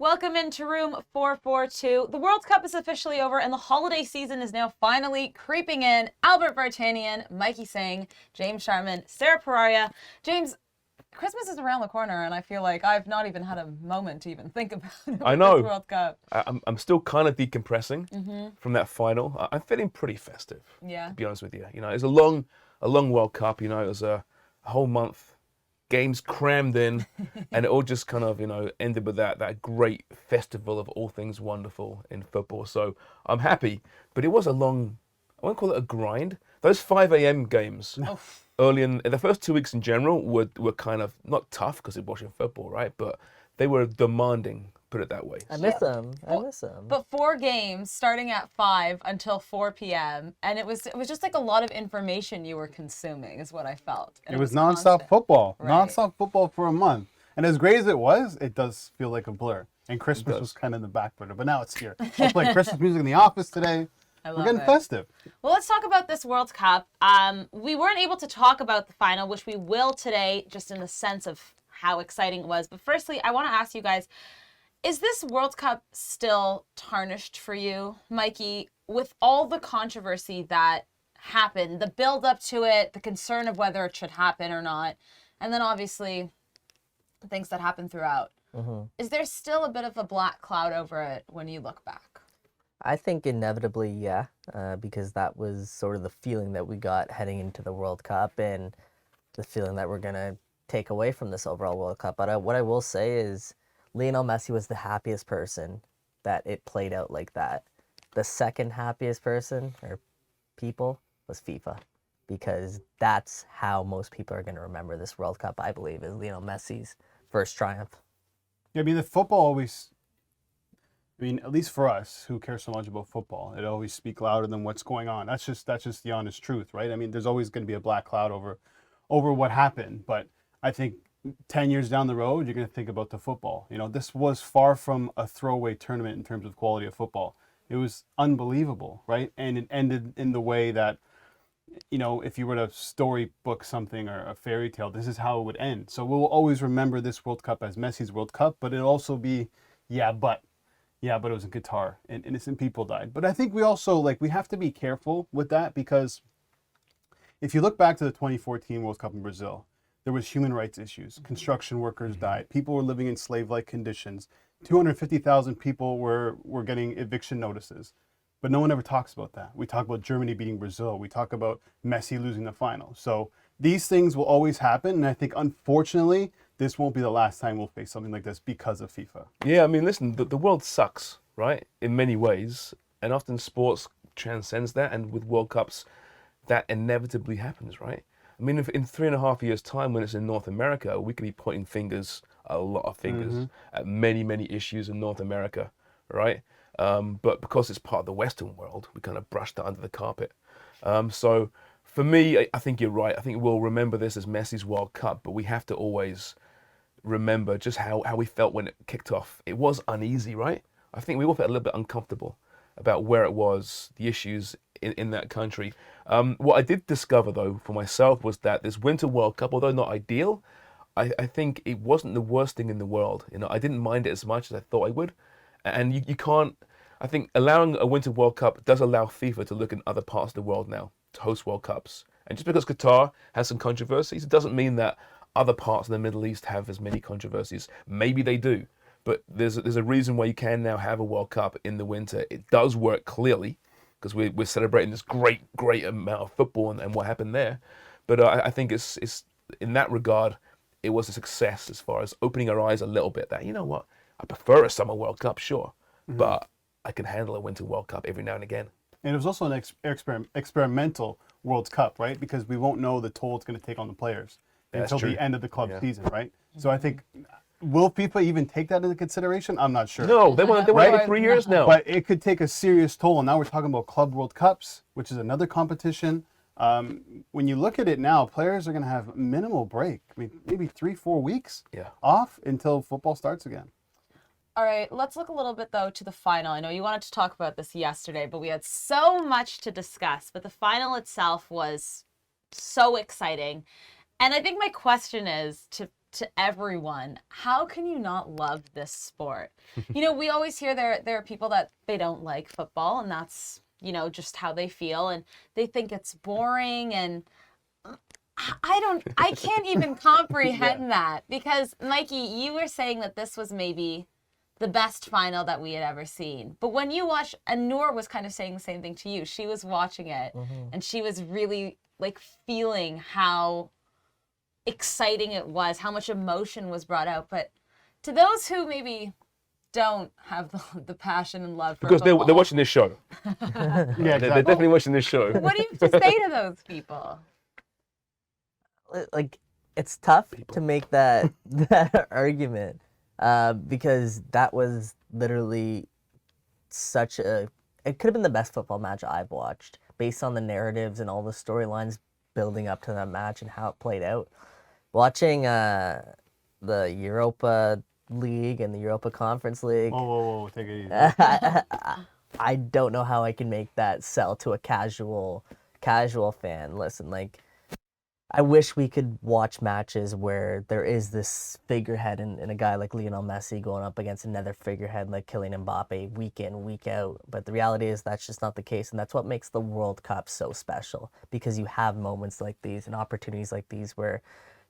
Welcome into room 442. The World Cup is officially over and the holiday season is now finally creeping in. Albert Vartanian, Mikey Singh, James Sharman, Sarah Pararia. James, Christmas is around the corner and I feel like I've not even had a moment to even think about I know. this World Cup. I'm still kind of decompressing from that final. I'm feeling pretty festive, Yeah. to be honest with you. You know, it's a long World Cup. You know, it was a whole month, games crammed in, and it all just kind of, ended with that great festival of all things wonderful in football. So I'm happy, but it was a long, I won't call it a grind. Those 5 a.m. games early in the first 2 weeks in general were kind of not tough because you're watching football, right? But they were demanding, put it that way. I miss them. I miss them. But 4 games starting at 5 until 4 p.m. and it was just like a lot of information you were consuming is what I felt. And It was constant. nonstop football. Right. Nonstop football for a month. And as great as it was, it does feel like a blur. And Christmas was kind of in the back burner, but now it's here. We're playing Christmas music in the office today. We're getting festive. Well, let's talk about this World Cup. We weren't able to talk about the final, which we will today, just in the sense of how exciting it was. But firstly, I want to ask you guys, is this World Cup still tarnished for you, Mikey, with all the controversy that happened, the build up to it, the concern of whether it should happen or not, and then obviously the things that happened throughout? Is there still a bit of a black cloud over it when you look back? I think inevitably, yeah, because that was sort of the feeling that we got heading into the World Cup and the feeling that we're going to take away from this overall World Cup. But what I will say is Lionel Messi was the happiest person that it played out like that. The second happiest person or people was FIFA, because that's how most people are going to remember this World Cup, I believe, is Lionel Messi's first triumph. Yeah, I mean, the football always, at least for us who care so much about football, it always speaks louder than what's going on. That's just the honest truth, right? I mean, there's always going to be a black cloud over what happened. But I think 10 years down the road, you're going to think about the football. This was far from a throwaway tournament in terms of quality of football. It was unbelievable, right? And it ended in the way that, if you were to storybook something or a fairy tale, this is how it would end. So we'll always remember this World Cup as Messi's World Cup, but it'll also be, but it was in Qatar and innocent people died. But I think we also, we have to be careful with that, because if you look back to the 2014 World Cup in Brazil, there was human rights issues. Construction workers died. People were living in slave-like conditions. 250,000 people were getting eviction notices. But no one ever talks about that. We talk about Germany beating Brazil. We talk about Messi losing the final. So these things will always happen. And I think, unfortunately, this won't be the last time we'll face something like this because of FIFA. Yeah, I mean, listen, the world sucks, right? In many ways. And often sports transcends that. And with World Cups, that inevitably happens, right? I mean, if in 3.5 years' time, when it's in North America, we could be pointing fingers, a lot of fingers, at many, many issues in North America, right? But because it's part of the Western world, we kind of brushed that under the carpet. So for me, I think you're right. I think we'll remember this as Messi's World Cup, but we have to always remember just how we felt when it kicked off. It was uneasy, right? I think we all felt a little bit uncomfortable about where it was, the issues in that country. What I did discover, though, for myself was that this Winter World Cup, although not ideal, I think it wasn't the worst thing in the world. I didn't mind it as much as I thought I would. And you can't, I think allowing a Winter World Cup does allow FIFA to look in other parts of the world now to host World Cups. And just because Qatar has some controversies, it doesn't mean that other parts of the Middle East have as many controversies. Maybe they do. But there's a reason why you can now have a World Cup in the winter. It does work clearly, because we're celebrating this great amount of football and what happened there. But I think it's in that regard, it was a success as far as opening our eyes a little bit that, you know what, I prefer a Summer World Cup, sure, but I can handle a Winter World Cup every now and again. And it was also an experimental World Cup, right? Because we won't know the toll it's going to take on the players until the end of the club season, right? So I think, will FIFA even take that into consideration? I'm not sure. No, they want it 3 years now. But it could take a serious toll. And now we're talking about Club World Cups, which is another competition. When you look at it now, players are going to have minimal break. I mean, maybe 3-4 weeks off until football starts again. All right, let's look a little bit, though, to the final. I know you wanted to talk about this yesterday, but we had so much to discuss. But the final itself was so exciting. And I think my question is to to everyone, how can you not love this sport? You know, we always hear there are people that they don't like football, and that's, you know, just how they feel, and they think it's boring, and I can't even comprehend that, because Mikey, you were saying that this was maybe the best final that we had ever seen. But when you watch, and Noor was kind of saying the same thing to you, she was watching it and she was really like feeling how exciting it was, how much emotion was brought out. But to those who maybe don't have the passion and love for Because football, they're watching this show. Yeah, They're exactly. definitely watching this show. what do you have to say to those people? Like, it's tough to make that that argument because that was literally such a. It could have been the best football match I've watched, based on the narratives and all the storylines building up to that match and how it played out. Watching the Europa League and the Europa Conference League. Whoa, take it easy. I don't know how I can make that sell to a casual fan. Listen, like, I wish we could watch matches where there is this figurehead and a guy like Lionel Messi going up against another figurehead like Kylian Mbappe week in, week out. But the reality is that's just not the case, and that's what makes the World Cup so special, because you have moments like these and opportunities like these where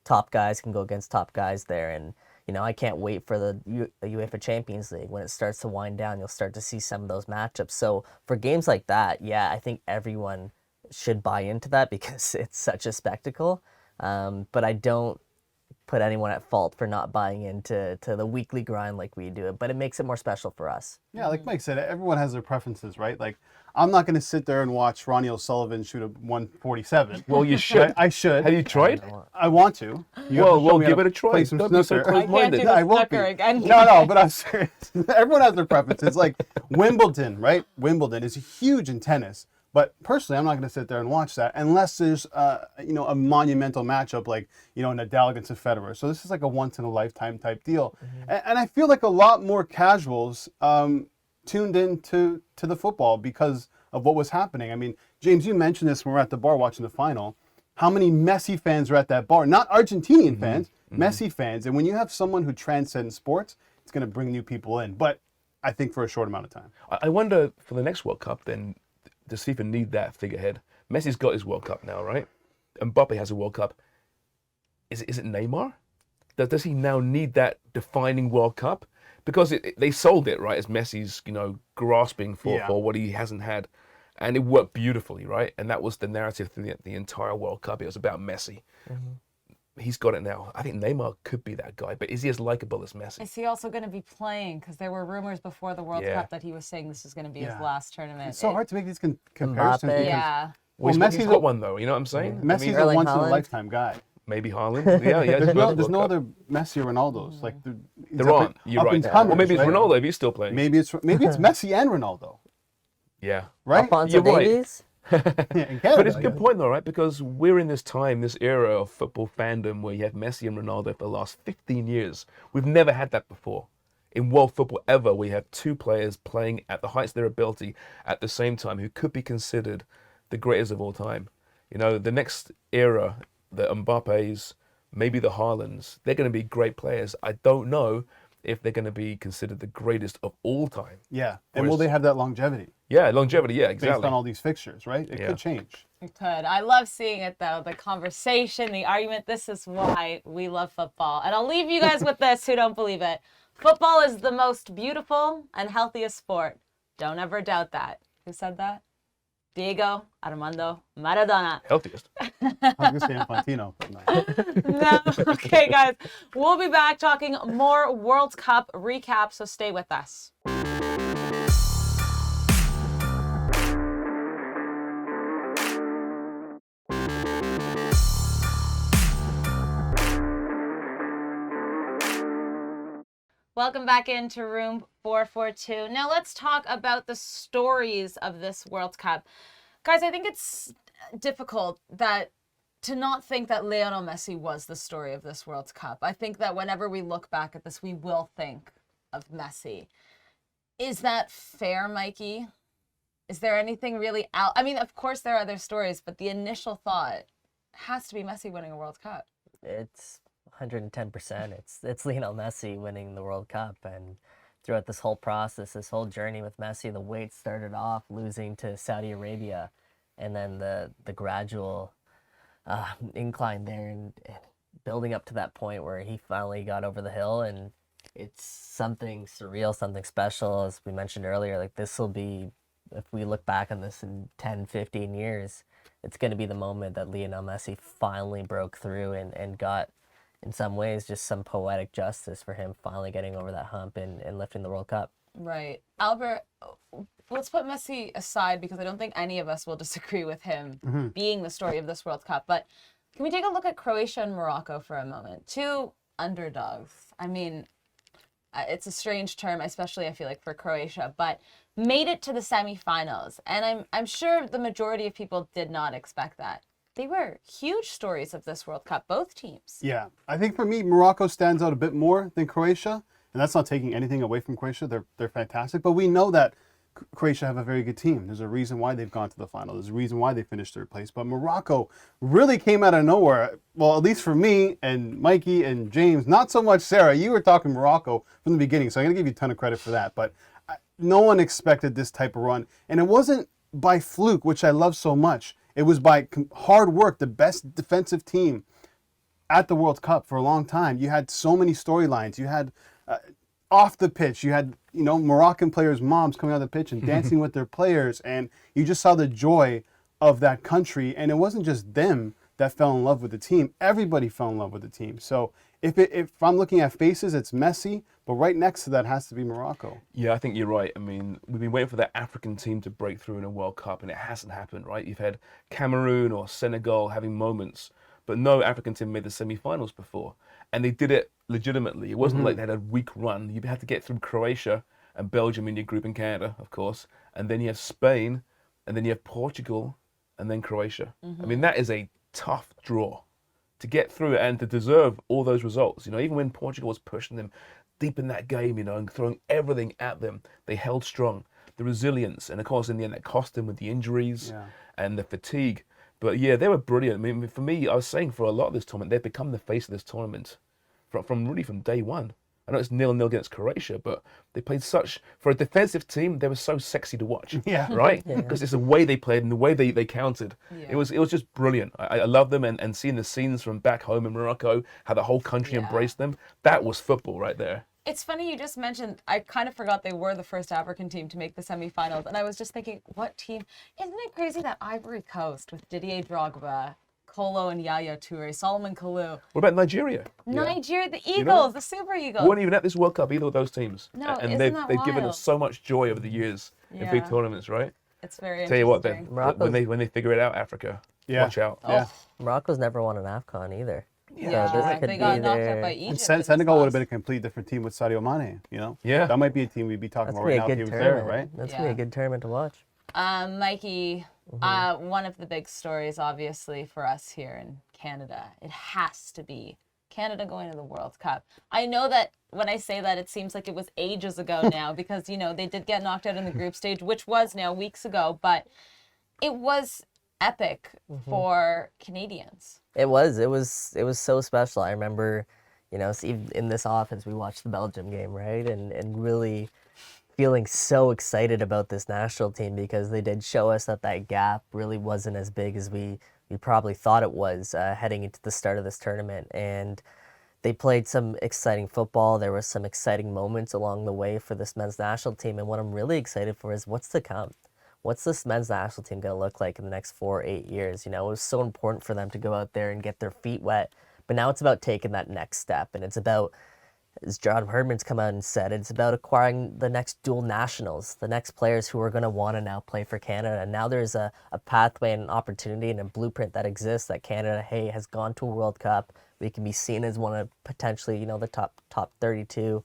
top guys can go against top guys there. And you know, I can't wait for the UEFA Champions League. When it starts to wind down, you'll start to see some of those matchups. So for games like that, yeah, I think everyone should buy into that because it's such a spectacle. But I don't put anyone at fault for not buying into the weekly grind like we do it. But it makes it more special for us. Yeah, like Mike said, everyone has their preferences, right? Like, I'm not going to sit there and watch Ronnie O'Sullivan shoot a 147. Well, you should. I should. Have you tried? I want to. You have Well, to show me how give to it a try. play some Don't be so snooker. I can't do close-minded. the I won't snooker be. again. No, but I'm serious. Everyone has their preferences. Like Wimbledon, right? Wimbledon is huge in tennis. But personally, I'm not going to sit there and watch that unless there's, you know, a monumental matchup like, you know, Nadal against a Federer. So this is like a once-in-a-lifetime type deal. And I feel like a lot more casuals tuned in to the football because of what was happening. I mean, James, you mentioned this when we were at the bar watching the final. How many Messi fans were at that bar? Not Argentinian fans, Messi fans. And when you have someone who transcends sports, it's going to bring new people in. But I think for a short amount of time. I wonder for the next World Cup then, does FIFA need that figurehead? Messi's got his World Cup now, right? Mbappe has a World Cup. Is it Neymar? Does he now need that defining World Cup? Because they sold it, right, as Messi's, you know, grasping for what he hasn't had. And it worked beautifully, right? And that was the narrative through the entire World Cup. It was about Messi. He's got it now. I think Neymar could be that guy, but is he as likable as Messi? Is he also going to be playing? Because there were rumors before the World Cup that he was saying this is going to be his last tournament. It's so hard to make these comparisons. Mbappe. Because, Yeah. Well, Messi's he's got one, though. You know what I'm saying? Messi's a Erling once-in-a-lifetime guy. Maybe Haaland. Yeah. There's no other Messi or Ronaldos. Like There aren't. You're right. Well, maybe it's Ronaldo if he's still playing. Maybe it's Messi and Ronaldo. Yeah. Right? Alphonso You're right. Davies? Yeah, in Canada, But it's a good point, though, right? Because we're in this time, this era of football fandom where you have Messi and Ronaldo for the last 15 years. We've never had that before. In world football ever, we have two players playing at the heights of their ability at the same time who could be considered the greatest of all time. You know, the next era, the Mbappes, maybe the Haalands, they're going to be great players. I don't know if they're going to be considered the greatest of all time. Yeah. And will they have that longevity Yeah, longevity, yeah, based exactly. on all these fixtures, right? It could change. It could. I love seeing it, though. The conversation, the argument. This is why we love football. And I'll leave you guys with this who don't believe it. Football is the most beautiful and healthiest sport. Don't ever doubt that. Who said that? Diego Armando Maradona. Healthiest. I was going to say Infantino, but no. No. Okay, guys. We'll be back talking more World Cup recap, so stay with us. Welcome back into room 442. Now let's talk about the stories of this World Cup. Guys, I think it's difficult to not think that Lionel Messi was the story of this World Cup. I think that whenever we look back at this, we will think of Messi. Is that fair, Mikey? Is there anything really out? I mean, of course there are other stories, but the initial thought has to be Messi winning a World Cup. It's 110%. It's Lionel Messi winning the World Cup, and throughout this whole process, this whole journey with Messi, the weight started off losing to Saudi Arabia, and then the gradual incline there, and building up to that point where he finally got over the hill. And it's something surreal, something special, as we mentioned earlier. Like, this will be, if we look back on this in 10, 15 years, it's going to be the moment that Lionel Messi finally broke through and got, in some ways, just some poetic justice for him finally getting over that hump and lifting the World Cup. Right. Albert, let's put Messi aside because I don't think any of us will disagree with him being the story of this World Cup. But can we take a look at Croatia and Morocco for a moment? Two underdogs. I mean, it's a strange term, especially I feel like for Croatia, but made it to the semifinals. And I'm sure the majority of people did not expect that. They were huge stories of this World Cup, both teams. Yeah, I think for me, Morocco stands out a bit more than Croatia, and that's not taking anything away from Croatia. They're fantastic, but we know that Croatia have a very good team. There's a reason why they've gone to the final. There's a reason why they finished third place. But Morocco really came out of nowhere. Well, at least for me and Mikey and James, not so much Sarah. You were talking Morocco from the beginning, so I'm going to give you a ton of credit for that. But no one expected this type of run. And it wasn't by fluke, which I love so much. It was by hard work, the best defensive team at the World Cup for a long time. You had so many storylines. You had off the pitch, you had Moroccan players' moms coming on the pitch and dancing with their players, and you just saw the joy of that country. And it wasn't just them that fell in love with the team; everybody fell in love with the team. So if I'm looking at faces, it's Messi, but right next to that has to be Morocco. Yeah, I think you're right. I mean, we've been waiting for that African team to break through in a World Cup, and it hasn't happened, right? You've had Cameroon or Senegal having moments, but no African team made the semi-finals before. And they did it legitimately. It wasn't like they had a weak run. You had to get through Croatia and Belgium in your group, in Canada, of course. And then you have Spain, and then you have Portugal, and then Croatia. I mean, that is a tough draw to get through it and to deserve all those results. Even when Portugal was pushing them deep in that game, and throwing everything at them, they held strong. The resilience, and of course, in the end, that cost them with the injuries and the fatigue. But yeah, they were brilliant. I mean, for me, I was saying for a lot of this tournament, they've become the face of this tournament from day one. I know it's 0-0 against Croatia, but they played for a defensive team, they were so sexy to watch. Yeah. Right? Because it's the way they played and the way they countered. Yeah. It was just brilliant. I love them, and seeing the scenes from back home in Morocco, how the whole country embraced them, that was football right there. It's funny you just mentioned, I kind of forgot they were the first African team to make the semifinals. And I was just thinking, what team? Isn't it crazy that Ivory Coast with Didier Drogba, Kolo and Yaya Toure, Solomon Kalou. What about Nigeria? Nigeria, the Eagles, the Super Eagles. Weren't even at this World Cup, either of those teams. No, and isn't they've that given wild? us so much joy over the years in big tournaments, right? It's very Tell you what, interesting. then, when they figure it out, Africa, watch out. Yeah. Morocco's never won an AFCON either. Yeah, So this could they got be knocked their- out by And Egypt. Senegal would have been a complete different team with Sadio Mane, Yeah. That might be a team we'd be talking That's about gonna right be now a if he good was there, tournament. right? That's gonna be a good tournament to watch. Mikey, one of the big stories, obviously, for us here in Canada, it has to be Canada going to the World Cup. I know that when I say that, it seems like it was ages ago now because, you know, they did get knocked out in the group stage, which was now weeks ago, but it was epic for Canadians. It was so special. I remember, you know, in this office we watched the Belgium game, right? And really feeling so excited about this national team because they did show us that gap really wasn't as big as we probably thought it was heading into the start of this tournament. And they played some exciting football. There were some exciting moments along the way for this men's national team. And what I'm really excited for is what's to come. What's this men's national team going to look like in the next 4 or 8 years? You know, it was so important for them to go out there and get their feet wet. But now it's about taking that next step. And it's about, as John Herdman's come out and said, it's about acquiring the next dual nationals, the next players who are going to want to now play for Canada. And now there's a pathway and an opportunity and a blueprint that exists that Canada, hey, has gone to a World Cup. We can be seen as one of potentially, you know, the top 32,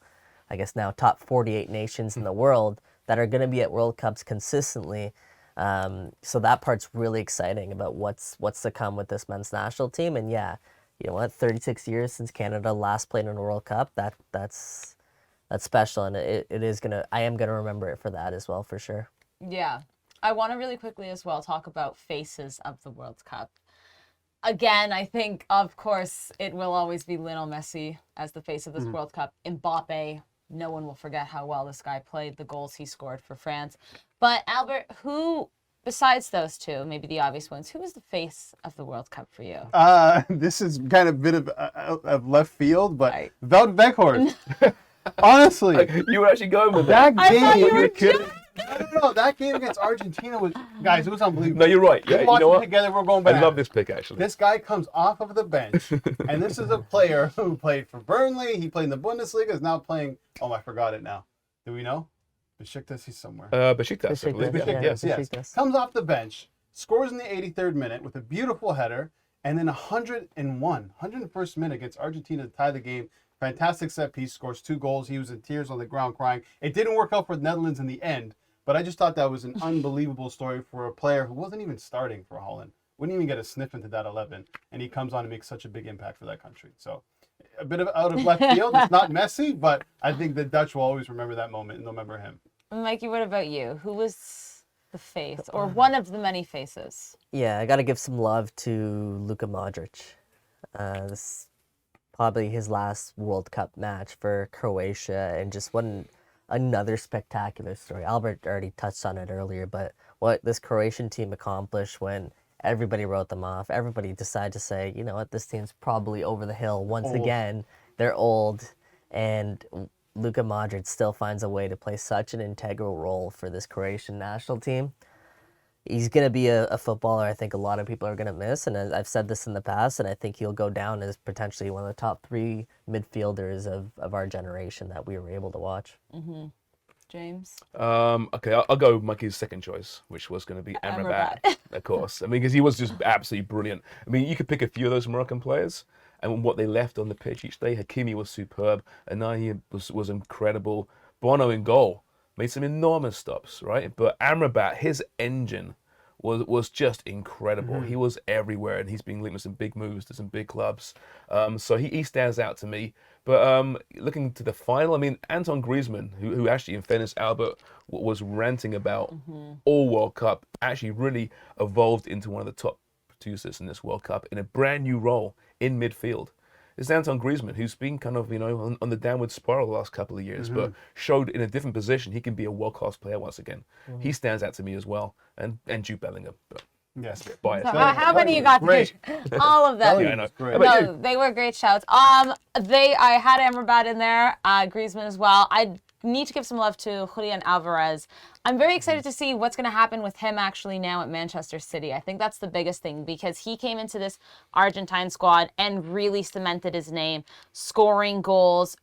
I guess now top 48 nations in the world that are going to be at World Cups consistently. So that part's really exciting about what's to come with this men's national team. And yeah, you know what, 36 years since Canada last played in a World Cup, that's special, and I am gonna remember it for that as well, for sure. Yeah. I want to really quickly as well talk about faces of the World Cup. again, I think, of course, it will always be Lionel Messi as the face of this World Cup. Mbappe, no one will forget how well this guy played, the goals he scored for France. But Albert, who, besides those two, maybe the obvious ones, who was the face of the World Cup for you? This is kind of a bit of left field, but Right. Wout Weghorst. Honestly, You were actually going with that. that I thought you game. were joking. No, that game against Argentina was, guys, it was unbelievable. No, you're right. Yeah, We you watched know it what? together. We're going I back. love this pick, actually. This guy comes off of the bench, and this is a player who played for Burnley. He played in the Bundesliga. Is now playing. Oh, I forgot it now. Do we know? Besiktas, he's somewhere. Besiktas, I believe. Besiktas, Yeah. yeah. Besiktas, yes. Besiktas. Comes off the bench, scores in the 83rd minute with a beautiful header, and then 101st minute against Argentina to tie the game. Fantastic set piece, scores 2 goals. He was in tears on the ground crying. It didn't work out for the Netherlands in the end, but I just thought that was an unbelievable story for a player who wasn't even starting for Holland. Wouldn't even get a sniff into that 11, and he comes on and makes such a big impact for that country. So a bit of out of left field. It's not Messi, but I think the Dutch will always remember that moment and they'll remember him. Mikey, what about you? Who was the face, or one of the many faces? Yeah, I got to give some love to Luka Modric. This probably his last World Cup match for Croatia, and just another spectacular story. Albert already touched on it earlier, but what this Croatian team accomplished when everybody wrote them off, everybody decided to say, you know what, this team's probably over the hill once Old. again. They're old, and Luka Modric still finds a way to play such an integral role for this Croatian national team. He's going to be a footballer I think a lot of people are going to miss, and I've said this in the past, and I think he'll go down as potentially one of the top 3 midfielders of our generation that we were able to watch. James? Okay, I'll go with Mikey's second choice, which was going to be Amrabat, of course. I mean, because he was just absolutely brilliant. I mean, you could pick a few of those Moroccan players, and what they left on the pitch each day. Hakimi was superb, Anahi was incredible. Bono in goal made some enormous stops, right? But Amrabat, his engine was just incredible. He was everywhere, and he's been linked with some big moves to some big clubs. So he stands out to me. But looking to the final, I mean, Anton Griezmann, who actually, in fairness, Albert was ranting about all World Cup, actually really evolved into one of the top producers in this World Cup in a brand new role in midfield. It's Anton Griezmann, who's been kind of, on the downward spiral the last couple of years, but showed in a different position he can be a world-class player once again. He stands out to me as well, and Jude Bellingham. But Yes. biased. So how many you got? Great. All of them. Yeah, I know. Great. How about No, you? they were great shouts. I had Amrabat in there, Griezmann as well. I need to give some love to Julian Alvarez. I'm very excited to see what's going to happen with him actually now at Manchester City. I think that's the biggest thing because he came into this Argentine squad and really cemented his name, scoring goals,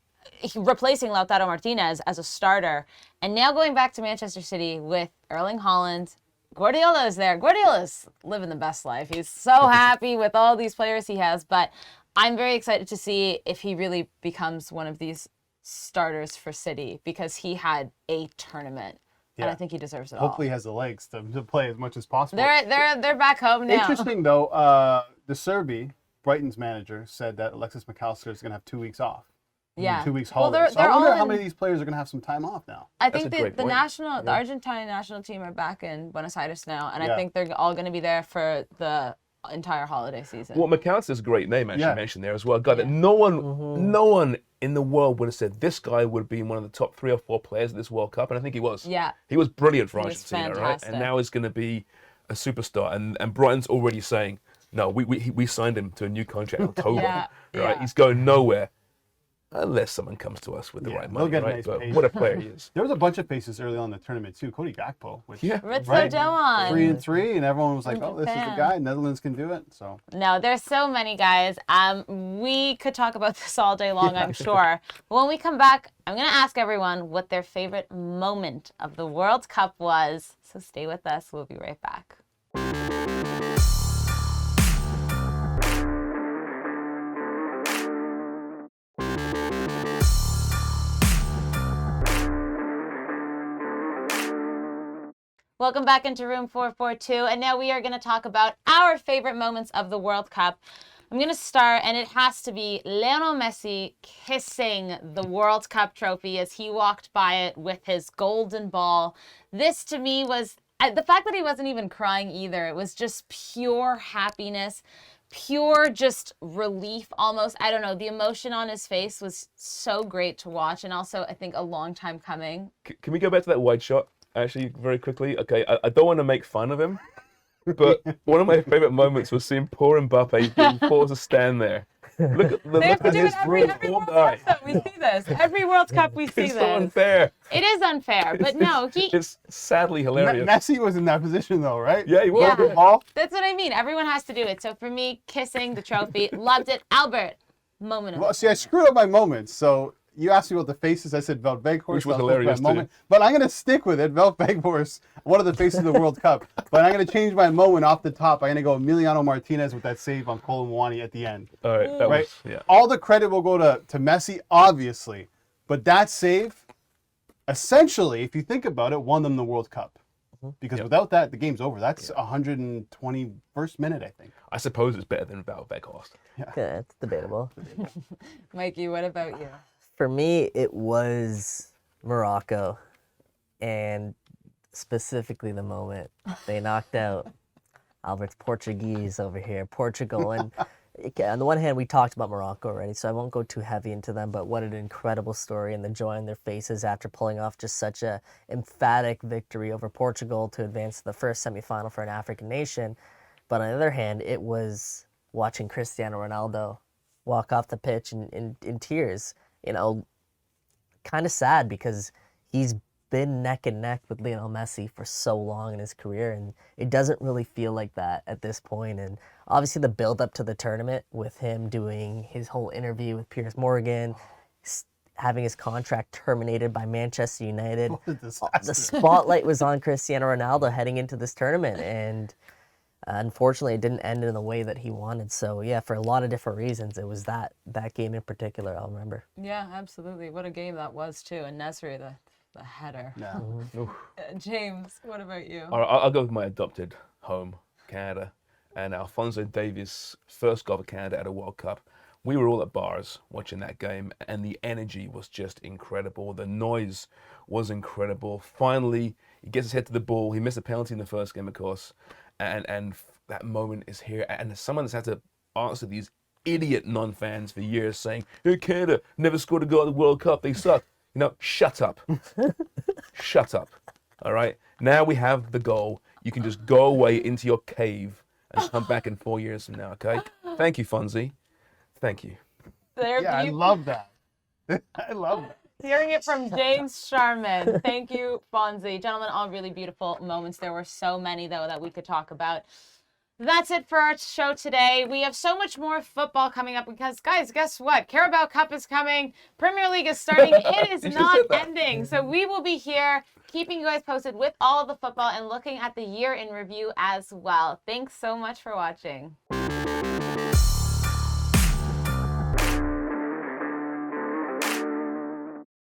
replacing Lautaro Martinez as a starter, and now going back to Manchester City with Erling Haaland. Guardiola is there. Guardiola's living the best life. He's so happy with all these players he has, but I'm very excited to see if he really becomes one of these starters for City because he had a tournament, and I Yeah. think he deserves it Hopefully he has the legs to play as much as possible. all. They're back home now. Interesting though, the Serbi, Brighton's manager, said that Alexis McAllister is going to have 2 weeks off. Yeah. 2 weeks Well, holiday. So I they're wonder all how in- many of these players are going to have some time off now. I That's think a the great point. the Argentine national team are back in Buenos Aires now, and I Yeah. think they're all going to be there for the entire holiday season. Well, McAllister's a great name, actually Yeah. mentioned there as well. A guy that no one in the world would have said this guy would be one of the top 3 or 4 players at this World Cup, and I think he was. Yeah. He was brilliant for He was Argentina, right? fantastic. And now he's going to be a superstar. And Brighton's already saying, no, we signed him to a new contract in October, Yeah, right? yeah. He's going nowhere unless someone comes to us with the Yeah, right they'll money, get a right? nice But pay. what a player he is. There was a bunch of faces early on in the tournament too. Cody Gakpo, which Yeah. Rizzo Right. Doan. 3-3, and everyone was like, "Oh, this is the Japan. guy. Netherlands can do it." So No, there's so many guys. We could talk about this all day long, I'm sure. But when we come back, I'm going to ask everyone what their favorite moment of the World Cup was. So stay with us. We'll be right back. Welcome back into room 442, and now we are going to talk about our favorite moments of the World Cup. I'm going to start, and it has to be Lionel Messi kissing the World Cup trophy as he walked by it with his golden ball. This, to me, was the fact that he wasn't even crying either. It was just pure happiness, pure just relief almost. I don't know. The emotion on his face was so great to watch, and also I think a long time coming. Can we go back to that wide shot actually very quickly? Okay, I don't want to make fun of him, but one of my favorite moments was seeing poor Mbappe being forced to stand there. Look at the They have to do it every poor World guy. Cup, though. We see this. Every World Cup we see It's this. so unfair. It is unfair, but no, It's sadly hilarious. Messi was in that position though, right? Yeah, he was. Yeah. The ball. That's what I mean. Everyone has to do it. So for me, kissing the trophy, loved it. Albert, moment of Well, see, I screwed up my moments. So you asked me about the faces. I said Wout Weghorst. Which was that hilarious, my too. moment. But I'm going to stick with it. Wout Weghorst, one of the faces of the World Cup. But I'm going to change my moment off the top. I'm going to go Emiliano Martinez with that save on Kolo Muani at the end. All right, that Right? was, yeah. All the credit will go to Messi, obviously. But that save, essentially, if you think about it, won them the World Cup. Because Yep. without that, the game's over. That's 121st minute, I think. I suppose it's better than Wout Weghorst. Yeah, it's debatable. Mikey, what about you? For me, it was Morocco, and specifically the moment they knocked out Albert's Portuguese over here, Portugal. And on the one hand, we talked about Morocco already, so I won't go too heavy into them, but what an incredible story and the joy on their faces after pulling off just such a emphatic victory over Portugal to advance to the first semifinal for an African nation. But on the other hand, it was watching Cristiano Ronaldo walk off the pitch in tears. You know, kind of sad because he's been neck and neck with Lionel Messi for so long in his career, and it doesn't really feel like that at this point. And obviously the build up to the tournament with him doing his whole interview with Piers Morgan, having his contract terminated by Manchester United. What a disaster. The spotlight was on Cristiano Ronaldo heading into this tournament, and unfortunately, it didn't end in the way that he wanted. So, yeah, for a lot of different reasons, it was that game in particular I'll remember. Yeah, absolutely. What a game that was, too. And Nesri, the header. Yeah. James, what about you? All right, I'll go with my adopted home, Canada, and Alphonso Davies' first goal for Canada at a World Cup. We were all at bars watching that game, and the energy was just incredible. The noise was incredible. Finally, he gets his head to the ball. He missed a penalty in the first game, of course, and that moment is here. And someone has had to answer these idiot non-fans for years saying, "Hey, Canada never scored a goal at the World Cup. They suck." You know, shut up. Shut up. All right? Now we have the goal. You can just go away into your cave and come back in 4 years from now, okay? Thank you, Fonzie. Thank you. There Yeah, I you- love that. I love that. Hearing it from James Sharman. Thank you, Fonzie. Gentlemen, all really beautiful moments. There were so many, though, that we could talk about. That's it for our show today. We have so much more football coming up because, guys, guess what? Carabao Cup is coming. Premier League is starting. It is You just not said that. ending. So we will be here keeping you guys posted with all of the football and looking at the year in review as well. Thanks so much for watching.